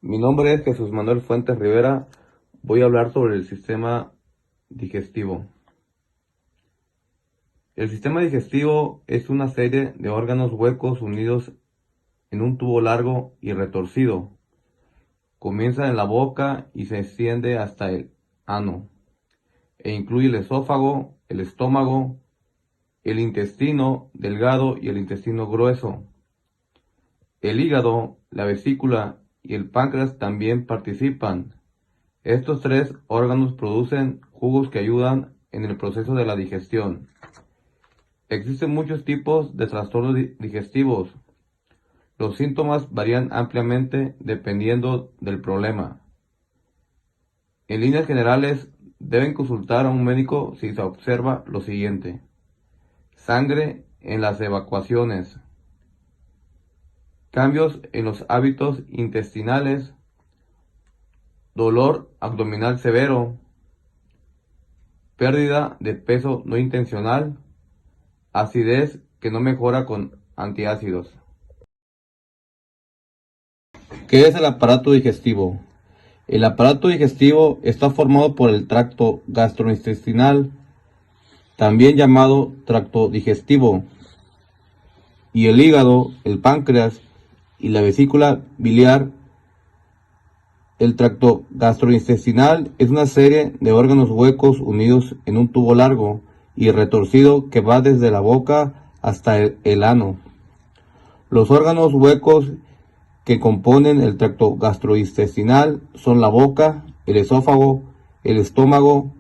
Mi nombre es Jesús Manuel Fuentes Rivera. Voy a hablar sobre el sistema digestivo. El sistema digestivo es una serie de órganos huecos unidos en un tubo largo y retorcido. Comienza en la boca y se extiende hasta el ano, e incluye el esófago, el estómago, el intestino delgado y el intestino grueso. El hígado, la vesícula y el páncreas también participan. Estos tres órganos producen jugos que ayudan en el proceso de la digestión. Existen muchos tipos de trastornos digestivos. Los síntomas varían ampliamente dependiendo del problema. En líneas generales, deben consultar a un médico si se observa lo siguiente: sangre en las evacuaciones, cambios en los hábitos intestinales, dolor abdominal severo, pérdida de peso no intencional, acidez que no mejora con antiácidos. ¿Qué es el aparato digestivo? El aparato digestivo está formado por el tracto gastrointestinal, también llamado tracto digestivo, y el hígado, el páncreas y la vesícula biliar. El tracto gastrointestinal es una serie de órganos huecos unidos en un tubo largo y retorcido que va desde la boca hasta el ano. Los órganos huecos que componen el tracto gastrointestinal son la boca, el esófago, el estómago,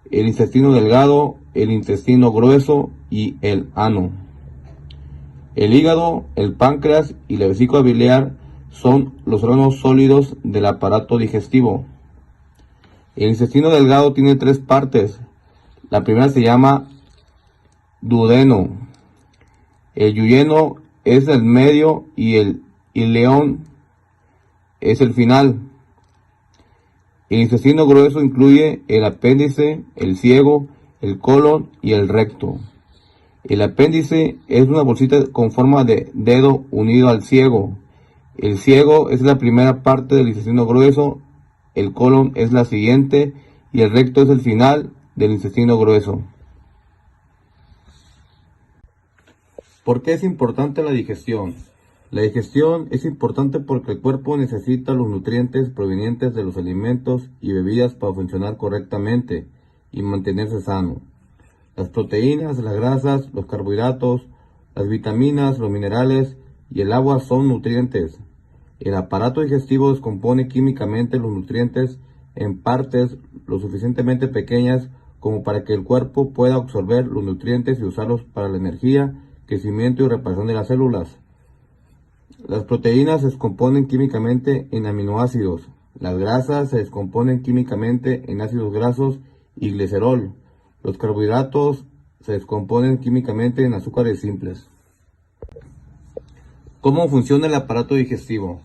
el intestino delgado, el intestino grueso y el ano. El hígado, el páncreas y la vesícula biliar son los órganos sólidos del aparato digestivo. El intestino delgado tiene tres partes. La primera se llama duodeno. El duodeno es el medio y el ileón es el final. El intestino grueso incluye el apéndice, el ciego, el colon y el recto. El apéndice es una bolsita con forma de dedo unido al ciego. El ciego es la primera parte del intestino grueso, el colon es la siguiente y el recto es el final del intestino grueso. ¿Por qué es importante la digestión? La digestión es importante porque el cuerpo necesita los nutrientes provenientes de los alimentos y bebidas para funcionar correctamente y mantenerse sano. Las proteínas, las grasas, los carbohidratos, las vitaminas, los minerales y el agua son nutrientes. El aparato digestivo descompone químicamente los nutrientes en partes lo suficientemente pequeñas como para que el cuerpo pueda absorber los nutrientes y usarlos para la energía, crecimiento y reparación de las células. Las proteínas se descomponen químicamente en aminoácidos. Las grasas se descomponen químicamente en ácidos grasos y glicerol. Los carbohidratos se descomponen químicamente en azúcares simples. ¿Cómo funciona el aparato digestivo?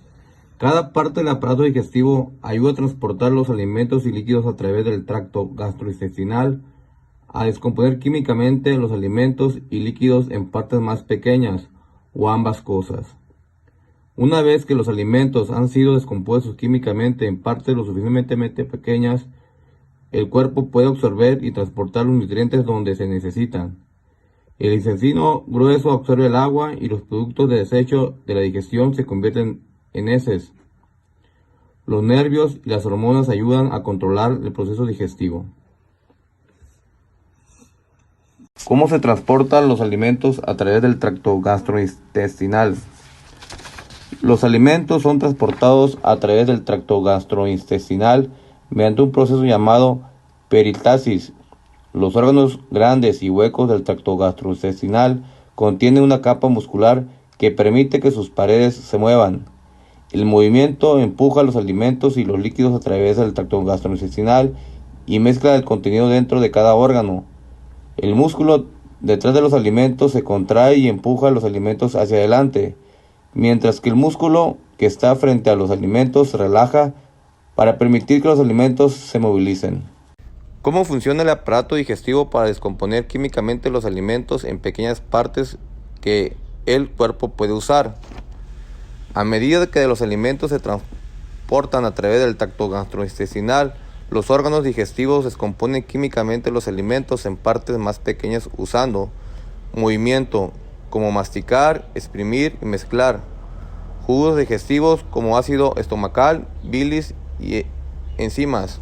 Cada parte del aparato digestivo ayuda a transportar los alimentos y líquidos a través del tracto gastrointestinal, a descomponer químicamente los alimentos y líquidos en partes más pequeñas, o ambas cosas. Una vez que los alimentos han sido descompuestos químicamente en partes lo suficientemente pequeñas, el cuerpo puede absorber y transportar los nutrientes donde se necesitan. El intestino grueso absorbe el agua y los productos de desecho de la digestión se convierten en heces. Los nervios y las hormonas ayudan a controlar el proceso digestivo. ¿Cómo se transportan los alimentos a través del tracto gastrointestinal? Los alimentos son transportados a través del tracto gastrointestinal mediante un proceso llamado peristalsis. Los órganos grandes y huecos del tracto gastrointestinal contienen una capa muscular que permite que sus paredes se muevan. El movimiento empuja los alimentos y los líquidos a través del tracto gastrointestinal y mezcla el contenido dentro de cada órgano. El músculo detrás de los alimentos se contrae y empuja los alimentos hacia adelante, mientras que el músculo que está frente a los alimentos se relaja para permitir que los alimentos se movilicen. ¿Cómo funciona el aparato digestivo para descomponer químicamente los alimentos en pequeñas partes que el cuerpo puede usar? A medida que los alimentos se transportan transportan a través del tracto gastrointestinal. Los órganos digestivos descomponen químicamente los alimentos en partes más pequeñas usando movimiento, como masticar, exprimir y mezclar. Jugos digestivos como ácido estomacal, bilis y enzimas.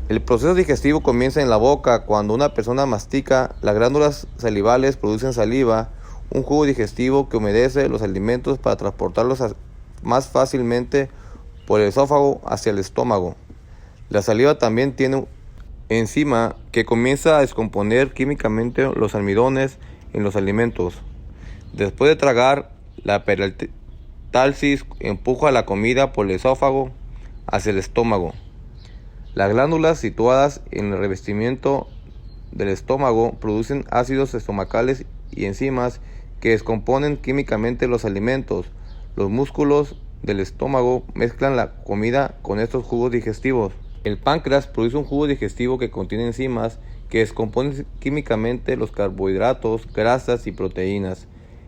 El proceso digestivo comienza en la boca. Cuando una persona mastica, las glándulas salivales producen saliva, un jugo digestivo que humedece los alimentos para transportarlos más fácilmente por el esófago hacia el estómago. La saliva también tiene una enzima que comienza a descomponer químicamente los almidones en los alimentos. Después de tragar, la peristalsis empuja la comida por el esófago hacia el estómago. Las glándulas situadas en el revestimiento del estómago producen ácidos estomacales y enzimas que descomponen químicamente los alimentos. Los músculos del estómago mezclan la comida con estos jugos digestivos. El páncreas produce un jugo digestivo que contiene enzimas que descomponen químicamente los carbohidratos, grasas y proteínas.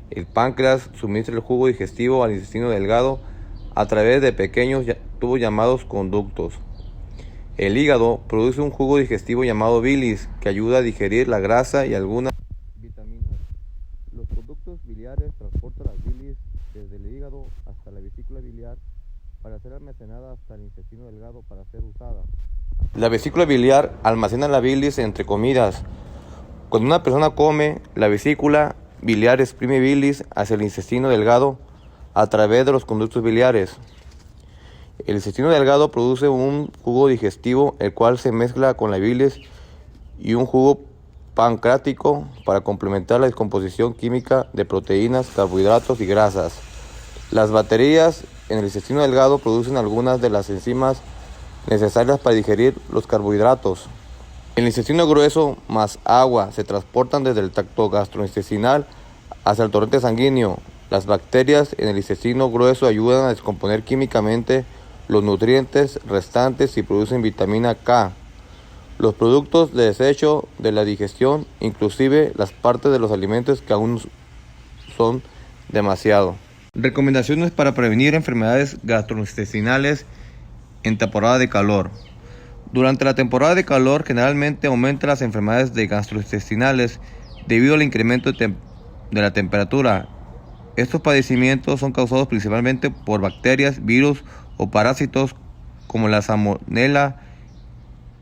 El páncreas suministra el jugo digestivo al intestino delgado a través de pequeños tubos llamados conductos. El hígado produce un jugo digestivo llamado bilis que ayuda a digerir la grasa y algunas vitaminas. Los conductos biliares transportan las bilis desde el hígado hasta la vesícula biliar para ser almacenada hasta el intestino delgado para ser usada. La vesícula biliar almacena la bilis entre comidas. Cuando una persona come, la vesícula biliar exprime bilis hacia el intestino delgado a través de los conductos biliares. El intestino delgado produce un jugo digestivo, el cual se mezcla con la bilis y un jugo pancreático para complementar la descomposición química de proteínas, carbohidratos y grasas. Las bacterias en el intestino delgado producen algunas de las enzimas necesarias para digerir los carbohidratos. El intestino grueso más agua se transportan desde el tracto gastrointestinal hacia el torrente sanguíneo. Las bacterias en el intestino grueso ayudan a descomponer químicamente los nutrientes restantes y producen vitamina K. Los productos de desecho de la digestión, inclusive las partes de los alimentos que aún son demasiado. Recomendaciones para prevenir enfermedades gastrointestinales en temporada de calor. Durante la temporada de calor generalmente aumentan las enfermedades gastrointestinales debido al incremento de la temperatura. Estos padecimientos son causados principalmente por bacterias, virus o parásitos como la Salmonella,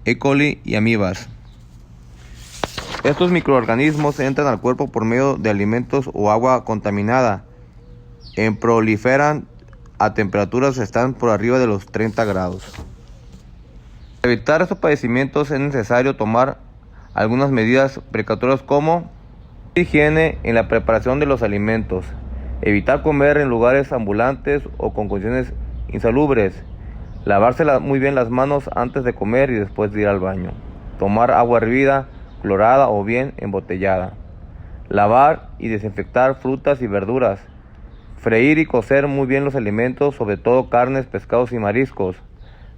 E. coli y amibas. Estos microorganismos entran al cuerpo por medio de alimentos o agua contaminada. Proliferan a temperaturas que están por arriba de los 30 grados. Para evitar estos padecimientos es necesario tomar algunas medidas precautorias como higiene en la preparación de los alimentos, evitar comer en lugares ambulantes o con condiciones insalubres, lavarse muy bien las manos antes de comer y después de ir al baño, tomar agua hervida, clorada o bien embotellada, lavar y desinfectar frutas y verduras, freír y cocer muy bien los alimentos, sobre todo carnes, pescados y mariscos,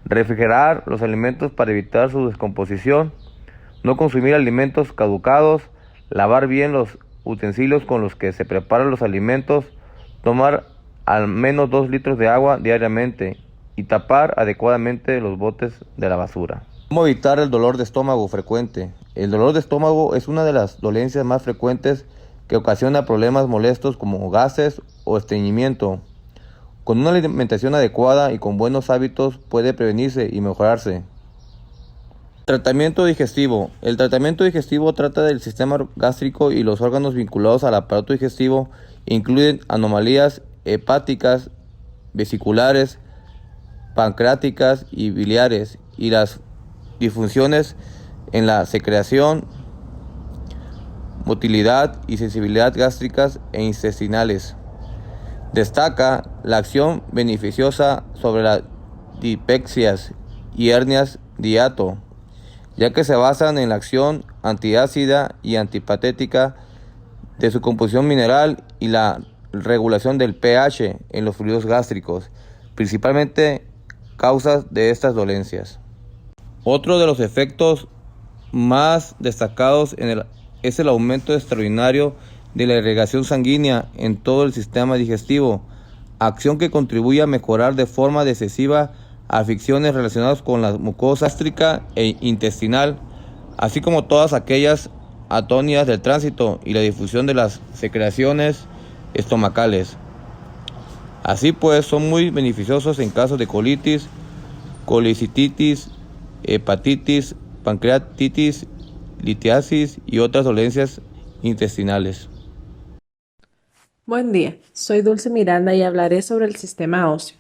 refrigerar los alimentos para evitar su descomposición, no consumir alimentos caducados, lavar bien los utensilios con los que se preparan los alimentos, tomar al menos 2 litros de agua diariamente y tapar adecuadamente los botes de la basura. ¿Cómo evitar el dolor de estómago frecuente? El dolor de estómago es una de las dolencias más frecuentes que ocasiona problemas molestos como gases o estreñimiento. Con una alimentación adecuada y con buenos hábitos puede prevenirse y mejorarse. Tratamiento digestivo. El tratamiento digestivo trata del sistema gástrico y los órganos vinculados al aparato digestivo incluyen anomalías hepáticas, vesiculares, pancreáticas y biliares y las disfunciones en la secreción, motilidad y sensibilidad gástricas e intestinales. Destaca la acción beneficiosa sobre las dipexias y hernias de hiato, ya que se basan en la acción antiácida y antipatética de su composición mineral y la regulación del pH en los fluidos gástricos, principalmente causas de estas dolencias. Otro de los efectos más destacados es el aumento extraordinario de la irrigación sanguínea en todo el sistema digestivo, acción que contribuye a mejorar de forma decisiva afecciones relacionadas con la mucosa gástrica e intestinal, así como todas aquellas atonias del tránsito y la difusión de las secreciones estomacales. Así pues, son muy beneficiosos en casos de colitis, colicititis, hepatitis, pancreatitis, litiasis y otras dolencias intestinales. Buen día, soy Dulce Miranda y hablaré sobre el sistema óseo.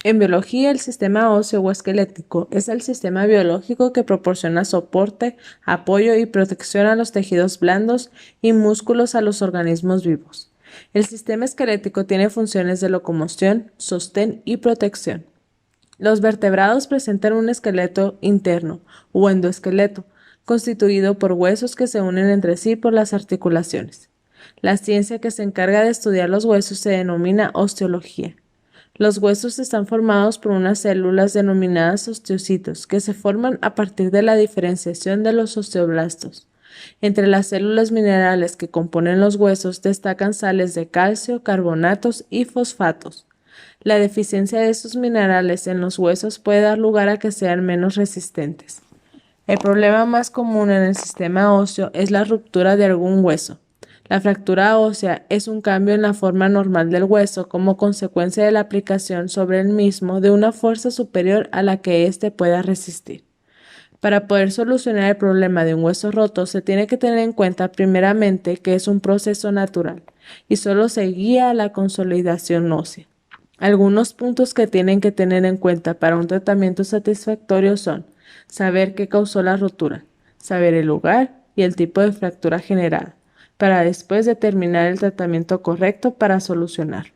En biología, el sistema óseo o esquelético es el sistema biológico que proporciona soporte, apoyo y protección a los tejidos blandos y músculos a los organismos vivos. El sistema esquelético tiene funciones de locomoción, sostén y protección. Los vertebrados presentan un esqueleto interno o endoesqueleto, constituido por huesos que se unen entre sí por las articulaciones. La ciencia que se encarga de estudiar los huesos se denomina osteología. Los huesos están formados por unas células denominadas osteocitos, que se forman a partir de la diferenciación de los osteoblastos. Entre las células minerales que componen los huesos destacan sales de calcio, carbonatos y fosfatos. La deficiencia de estos minerales en los huesos puede dar lugar a que sean menos resistentes. El problema más común en el sistema óseo es la ruptura de algún hueso. La fractura ósea es un cambio en la forma normal del hueso como consecuencia de la aplicación sobre el mismo de una fuerza superior a la que éste pueda resistir. Para poder solucionar el problema de un hueso roto, se tiene que tener en cuenta primeramente que es un proceso natural y solo se guía a la consolidación ósea. Algunos puntos que tienen que tener en cuenta para un tratamiento satisfactorio son saber qué causó la rotura, saber el lugar y el tipo de fractura generada, para después determinar el tratamiento correcto para solucionarlo.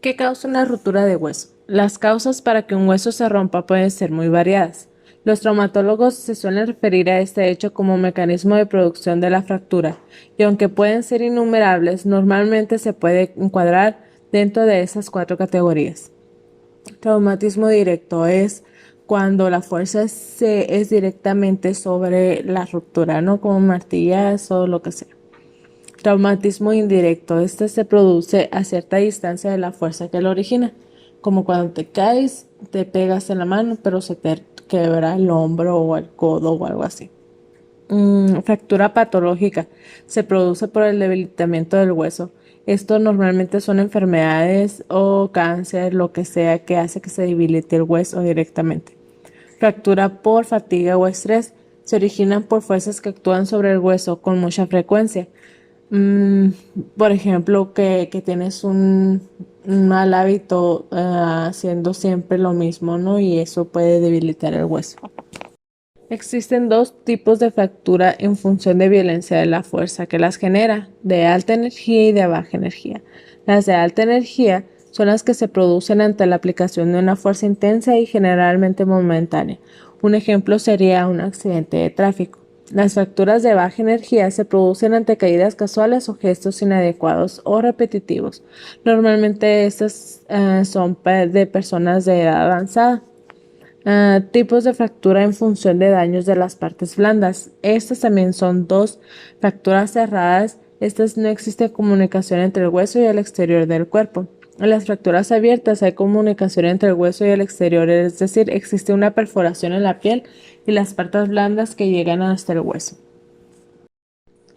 ¿Qué causa una ruptura de hueso? Las causas para que un hueso se rompa pueden ser muy variadas. Los traumatólogos se suelen referir a este hecho como mecanismo de producción de la fractura, y aunque pueden ser innumerables, normalmente se puede encuadrar dentro de esas 4 categorías. Traumatismo directo es cuando la fuerza es directamente sobre la ruptura, ¿no? Como martillazo o lo que sea. Traumatismo indirecto. Este se produce a cierta distancia de la fuerza que lo origina. Como cuando te caes, te pegas en la mano, pero se te quebra el hombro o el codo o algo así. Fractura patológica. Se produce por el debilitamiento del hueso. Esto normalmente son enfermedades o cáncer, lo que sea que hace que se debilite el hueso directamente. Fractura por fatiga o estrés. Se originan por fuerzas que actúan sobre el hueso con mucha frecuencia. Por ejemplo, que tienes un mal hábito haciendo siempre lo mismo, ¿no? Y eso puede debilitar el hueso. Existen 2 tipos de fractura en función de violencia de la fuerza que las genera, de alta energía y de baja energía. Las de alta energía son las que se producen ante la aplicación de una fuerza intensa y generalmente momentánea. Un ejemplo sería un accidente de tráfico. Las fracturas de baja energía se producen ante caídas casuales o gestos inadecuados o repetitivos. Normalmente estas son de personas de edad avanzada. Tipos de fractura en función de daños de las partes blandas. Estas también son 2 fracturas cerradas. Estas no existe comunicación entre el hueso y el exterior del cuerpo. En las fracturas abiertas hay comunicación entre el hueso y el exterior, es decir, existe una perforación en la piel y las partes blandas que llegan hasta el hueso.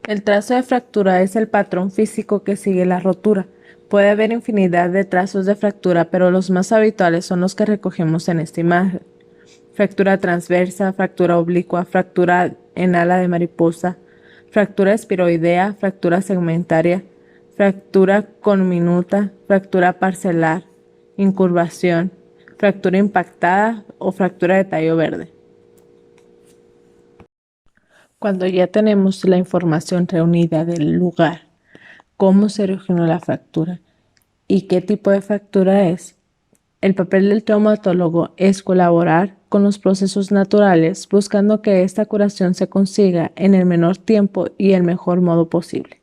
El trazo de fractura es el patrón físico que sigue la rotura. Puede haber infinidad de trazos de fractura, pero los más habituales son los que recogemos en esta imagen. Fractura transversa, fractura oblicua, fractura en ala de mariposa, fractura espiroidea, fractura segmentaria, fractura conminuta, fractura parcelar, incurvación, fractura impactada o fractura de tallo verde. Cuando ya tenemos la información reunida del lugar, cómo se originó la fractura y qué tipo de fractura es, el papel del traumatólogo es colaborar con los procesos naturales, buscando que esta curación se consiga en el menor tiempo y el mejor modo posible.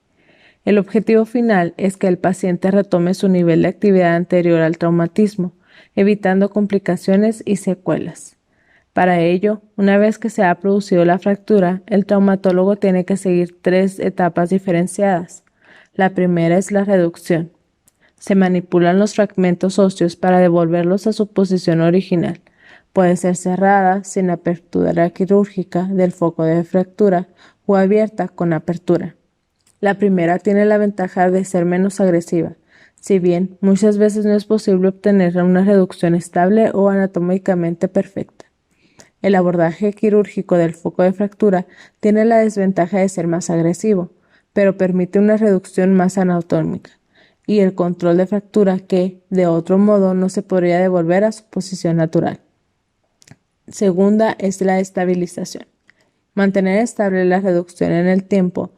El objetivo final es que el paciente retome su nivel de actividad anterior al traumatismo, evitando complicaciones y secuelas. Para ello, una vez que se ha producido la fractura, el traumatólogo tiene que seguir 3 etapas diferenciadas. La primera es la reducción. Se manipulan los fragmentos óseos para devolverlos a su posición original. Puede ser cerrada, sin apertura quirúrgica del foco de fractura, o abierta con apertura. La primera tiene la ventaja de ser menos agresiva, si bien muchas veces no es posible obtener una reducción estable o anatómicamente perfecta. El abordaje quirúrgico del foco de fractura tiene la desventaja de ser más agresivo, pero permite una reducción más anatómica y el control de fractura que, de otro modo, no se podría devolver a su posición natural. Segunda es la estabilización. Mantener estable la reducción en el tiempo.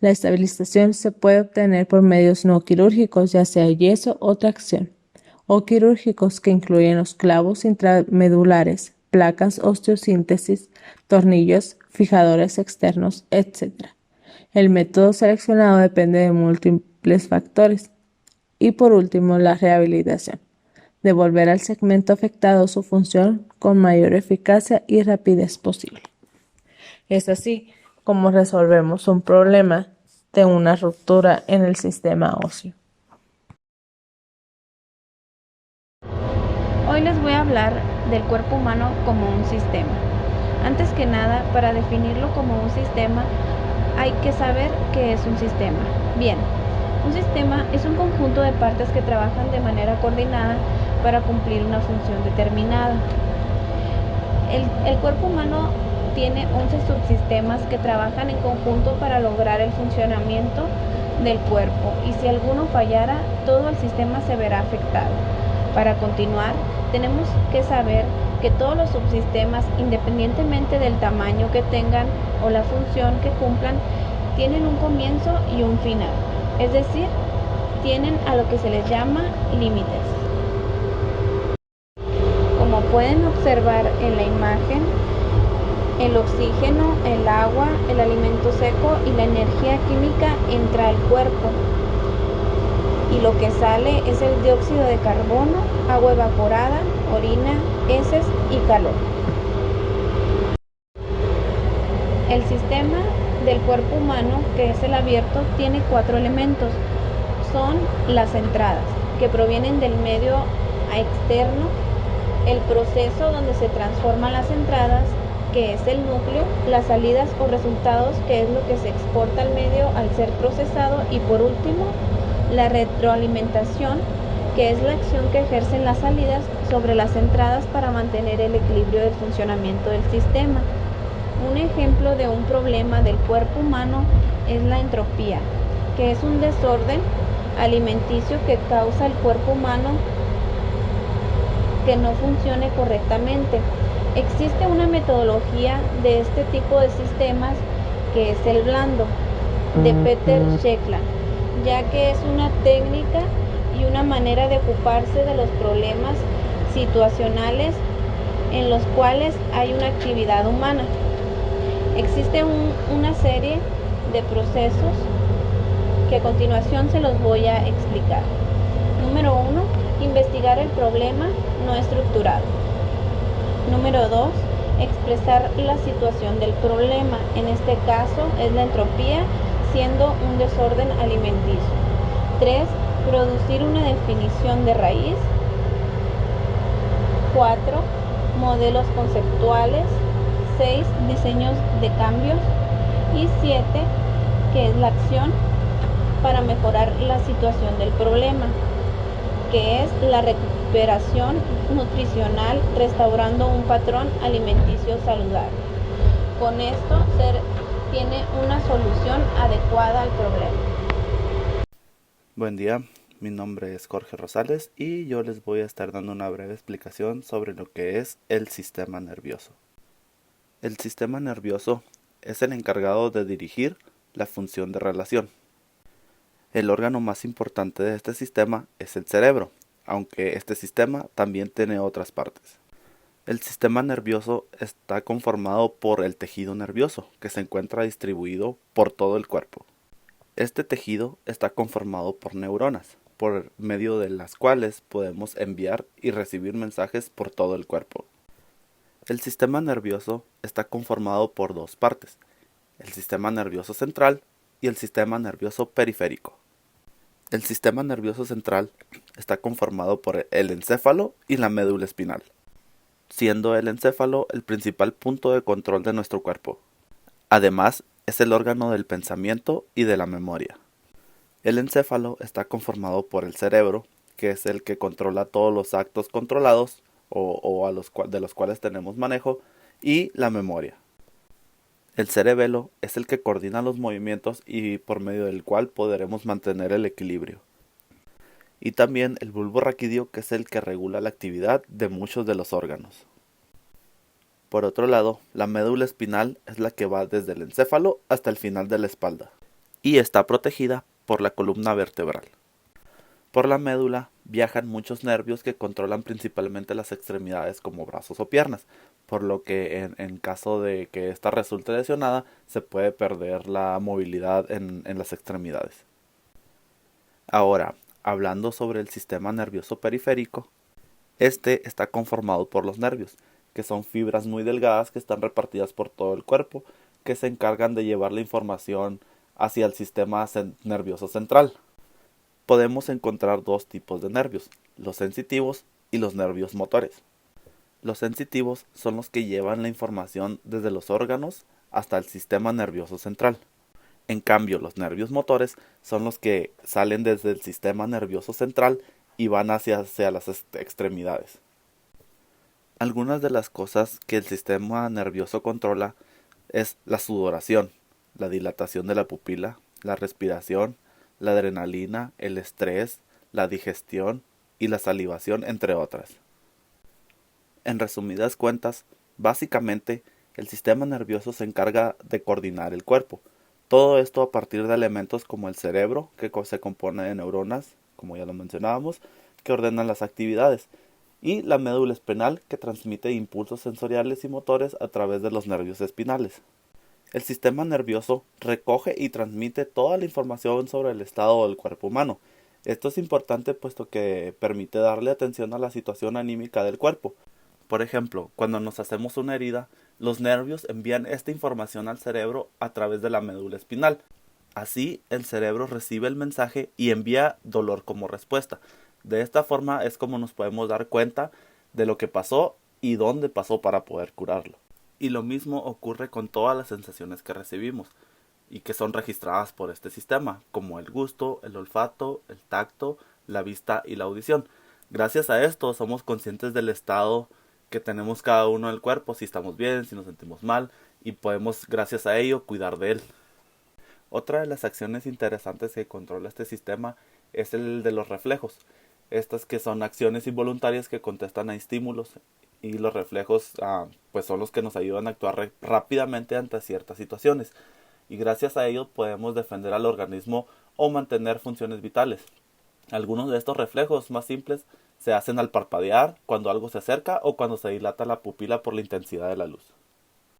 La estabilización se puede obtener por medios no quirúrgicos, ya sea yeso o tracción, o quirúrgicos que incluyen los clavos intramedulares, placas osteosíntesis, tornillos, fijadores externos, etc. El método seleccionado depende de múltiples factores. Y por último, la rehabilitación. Devolver al segmento afectado su función con mayor eficacia y rapidez posible. Es así como resolvemos un problema de una ruptura en el sistema óseo. Hoy les voy a hablar del cuerpo humano como un sistema. Antes que nada, para definirlo como un sistema, hay que saber qué es un sistema. Bien, un sistema es un conjunto de partes que trabajan de manera coordinada para cumplir una función determinada. El cuerpo humano tiene 11 subsistemas que trabajan en conjunto para lograr el funcionamiento del cuerpo, y si alguno fallara, todo el sistema se verá afectado. Para continuar, tenemos que saber que todos los subsistemas, independientemente del tamaño que tengan o la función que cumplan, tienen un comienzo y un final, es decir, tienen a lo que se les llama límites. Como pueden observar en la imagen, el oxígeno, el agua, el alimento seco y la energía química entra al cuerpo, y lo que sale es el dióxido de carbono, agua evaporada, orina, heces y calor. El sistema del cuerpo humano, que es el abierto, tiene 4 elementos. Son las entradas, que provienen del medio externo, el proceso donde se transforman las entradas, que es el núcleo, las salidas o resultados, que es lo que se exporta al medio al ser procesado, y por último, la retroalimentación, que es la acción que ejercen las salidas sobre las entradas para mantener el equilibrio del funcionamiento del sistema. Un ejemplo de un problema del cuerpo humano es la entropía, que es un desorden alimenticio que causa el cuerpo humano que no funcione correctamente. Existe una metodología de este tipo de sistemas, que es el blando, de Peter Shekland, ya que es una técnica y una manera de ocuparse de los problemas situacionales en los cuales hay una actividad humana. Existe una serie de procesos que a continuación se los voy a explicar. Número 1, investigar el problema no estructurado. Número 2, expresar la situación del problema. En este caso es la entropía, siendo un desorden alimenticio. 3, producir una definición de raíz. 4, modelos conceptuales. 6, diseños de cambios. Y 7, que es la acción para mejorar la situación del problema, que es la recuperación nutricional, restaurando un patrón alimenticio saludable. Con esto se tiene una solución adecuada al problema. Buen día, mi nombre es Jorge Rosales y yo les voy a estar dando una breve explicación sobre lo que es el sistema nervioso. El sistema nervioso es el encargado de dirigir la función de relación. El órgano más importante de este sistema es el cerebro, aunque este sistema también tiene otras partes. El sistema nervioso está conformado por el tejido nervioso, que se encuentra distribuido por todo el cuerpo. Este tejido está conformado por neuronas, por medio de las cuales podemos enviar y recibir mensajes por todo el cuerpo. El sistema nervioso está conformado por 2 partes, el sistema nervioso central y el sistema nervioso periférico. El sistema nervioso central está conformado por el encéfalo y la médula espinal, siendo el encéfalo el principal punto de control de nuestro cuerpo. Además, es el órgano del pensamiento y de la memoria. El encéfalo está conformado por el cerebro, que es el que controla todos los actos controlados de los cuales tenemos manejo, y la memoria. El cerebelo es el que coordina los movimientos y por medio del cual podremos mantener el equilibrio. Y también el bulbo raquídeo, que es el que regula la actividad de muchos de los órganos. Por otro lado, la médula espinal es la que va desde el encéfalo hasta el final de la espalda y está protegida por la columna vertebral. Por la médula viajan muchos nervios que controlan principalmente las extremidades como brazos o piernas, por lo que en caso de que ésta resulte lesionada se puede perder la movilidad en las extremidades. Ahora, hablando sobre el sistema nervioso periférico, este está conformado por los nervios, que son fibras muy delgadas que están repartidas por todo el cuerpo, que se encargan de llevar la información hacia el sistema nervioso central. Podemos encontrar dos tipos de nervios, los sensitivos y los nervios motores. Los sensitivos son los que llevan la información desde los órganos hasta el sistema nervioso central. En cambio, los nervios motores son los que salen desde el sistema nervioso central y van hacia las extremidades. Algunas de las cosas que el sistema nervioso controla es la sudoración, la dilatación de la pupila, la respiración, la adrenalina, el estrés, la digestión y la salivación, entre otras. En resumidas cuentas, básicamente, el sistema nervioso se encarga de coordinar el cuerpo. Todo esto a partir de elementos como el cerebro, que se compone de neuronas, como ya lo mencionábamos, que ordenan las actividades, y la médula espinal, que transmite impulsos sensoriales y motores a través de los nervios espinales. El sistema nervioso recoge y transmite toda la información sobre el estado del cuerpo humano. Esto es importante puesto que permite darle atención a la situación anímica del cuerpo. Por ejemplo, cuando nos hacemos una herida, los nervios envían esta información al cerebro a través de la médula espinal. Así, el cerebro recibe el mensaje y envía dolor como respuesta. De esta forma es como nos podemos dar cuenta de lo que pasó y dónde pasó para poder curarlo. Y lo mismo ocurre con todas las sensaciones que recibimos y que son registradas por este sistema, como el gusto, el olfato, el tacto, la vista y la audición. Gracias a esto somos conscientes del estado que tenemos cada uno del cuerpo, si estamos bien, si nos sentimos mal, y podemos gracias a ello cuidar de él. Otra de las acciones interesantes que controla este sistema es el de los reflejos. Estas que son acciones involuntarias que contestan a estímulos, y los reflejos pues son los que nos ayudan a actuar rápidamente ante ciertas situaciones, y gracias a ello podemos defender al organismo o mantener funciones vitales. Algunos de estos reflejos más simples se hacen al parpadear, cuando algo se acerca o cuando se dilata la pupila por la intensidad de la luz.